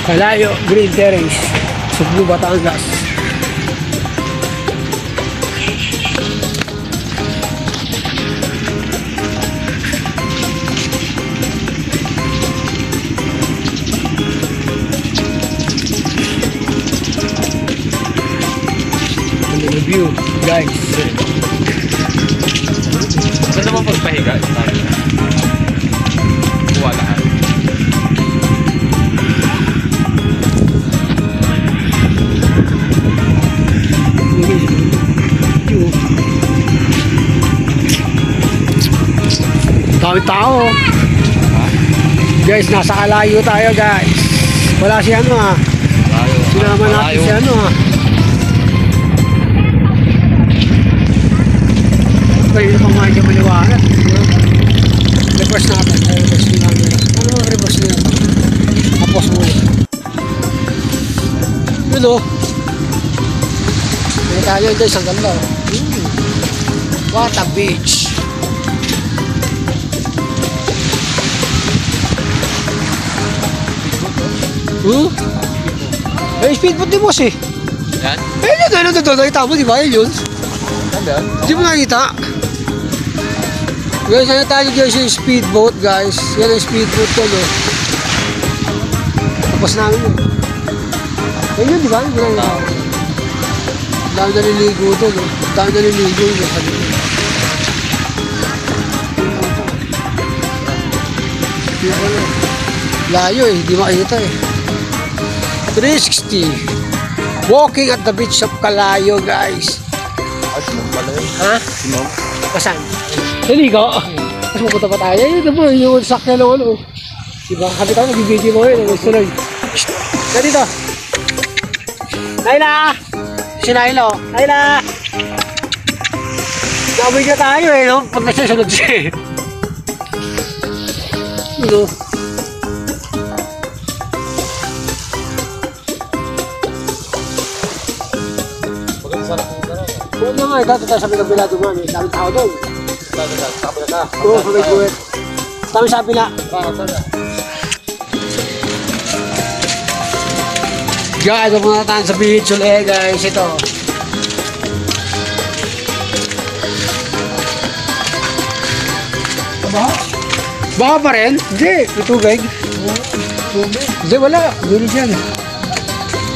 Kalayo, Green Terrace, Sugbo, Batangas. Review, guys. Saan naman pagpahiga? Kuha lahat. Dami tao. Guys, nasa Kalayo tayo, guys. Wala si ano ha. Sinama natin si ano ha. Pwede pang mga dyan maliwanag. Reverse natin. Reverse natin. Ano reverse na yun? Tapos muli. Yun o. Hindi tayo guys. Ang ganda o. What a beach. Eh, speedboat din boss eh. Yan? Eh, yun gano'n doon. Nakita mo, di ba? Yun. Saan? Hindi mo nakita. Guys, ano tayo guys yung speedboat guys. Yan ang speedboat ko no. Tapos namin yun. Eh yun, di ba? Hindi na yun. Dami naliligo doon no. Dami naliligo yun. Layo eh, hindi makita eh. 360. Walking at the beach of Kalayo guys. Sinom pala yun. Ha? Sinom? Kasan? Naligo? Mas pupunta pa tayo. Yun naman, yung sakya naman o. Diba? Sabi tayo, mag-video mo yun. Gusto lang. Kaya dito. Naila! Si Naila o. Naila! Namoy na tayo eh, no? Pag nasa-sunod siya eh. Ano? Oo na nga, dati tayo sa pinabila doon. Dami tao doon. Oo, sa may buwet. Dami sa pila. Guys, ito muna tayo sa beach ulit guys. Ito. Baka pa rin? Hindi. May tubig. Hindi, wala. Gulog yan.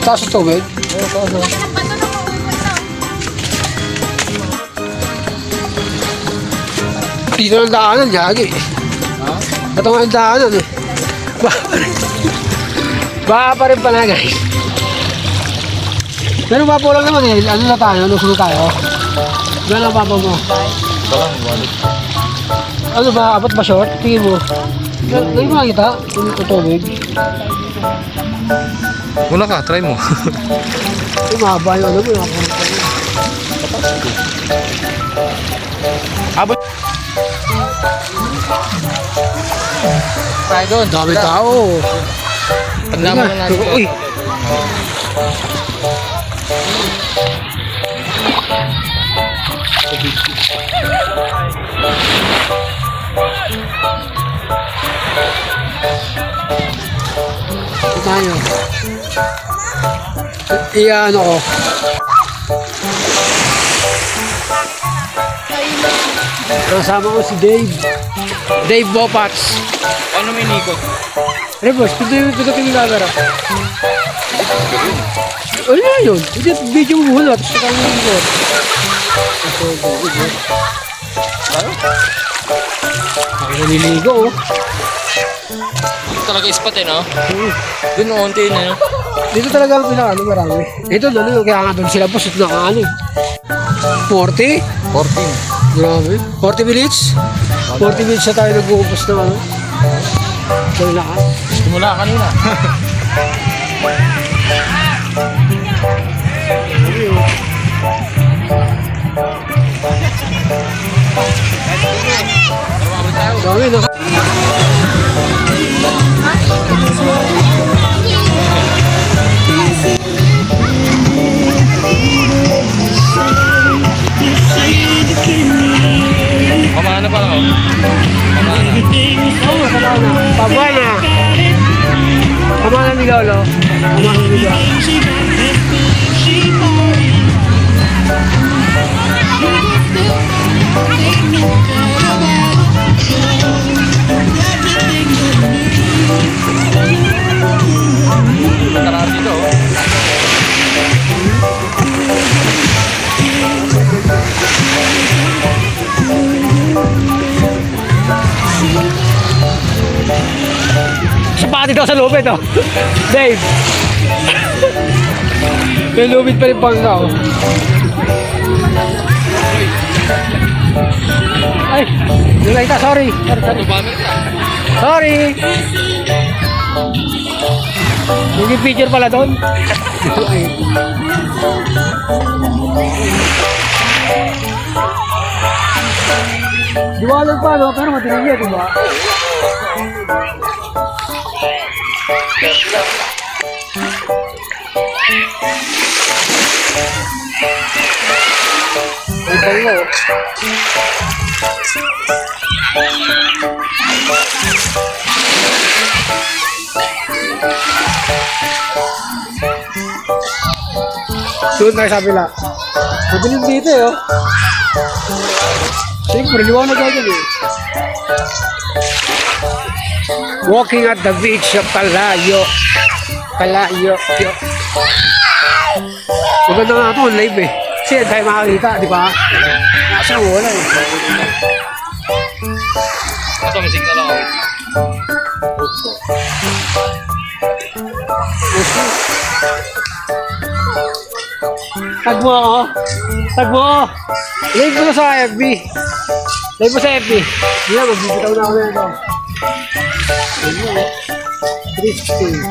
Taas sa tubig? Oo, taas. Dito ang daanan, Yagi. Ito nga ang daanan eh. Baka pa rin pala guys. Pero mapulang naman eh. Ano na tayo? Lusunod tayo? Gano'n ang papa mo? Ano ba? Apat ba short? Tingin mo. Ngayon mo nakita? Ito tubig. Muna ka, try mo. Yung mahaba yung ano mo. Yung abot. Tayo doon. dami tao. Tanda mo na natin. Uy. Ito tayo. Iyan ako. Kasama ko si Dave. Dave Bopats. Ano may nikot? Reverse, pitutin yung camera. Ano na yun? Hindi, video mo muna. Tapos saka mo yung ikot. Ay, naliligo oh. Ito talaga spot eh no? Doon unti na no? Dito talaga ang pinakano marami. Ito doon, kaya nga doon sila po sa pinakano eh. 40? 14. Grabe. 40 minutes? 40 minutes na tayo nag-uupos na ano. Ito na ka. Simula kanina. Dami na. Pamana pa lang oh. Pamana. Pamana ni Lolo. Ang mahihiga. Karami dito. Sapati daw sa lubid, oh. Dave. May lubid pa rin bangka, oh. Ay, yun lang ita, sorry. Sorry. Yung picture pala doon. Ay. Diwalan pa, no? Pero matinig yan, diba? Ay, bango. Doon tayo sa kabila. Madilim dito, eh, oh. Siyempre, liwanag agad, eh. Walking at the beach of Palayo. Palayo. Maganda nga ito, live, eh. Kasi tayo makakita, di ba? Nasa wala, eh. Ito, may signal ako. Tag mo ako. Tag mo. Live mo na sa FB. Live mo sa FB. Yan, magbibitaw na ako na ito. Ayan. 360.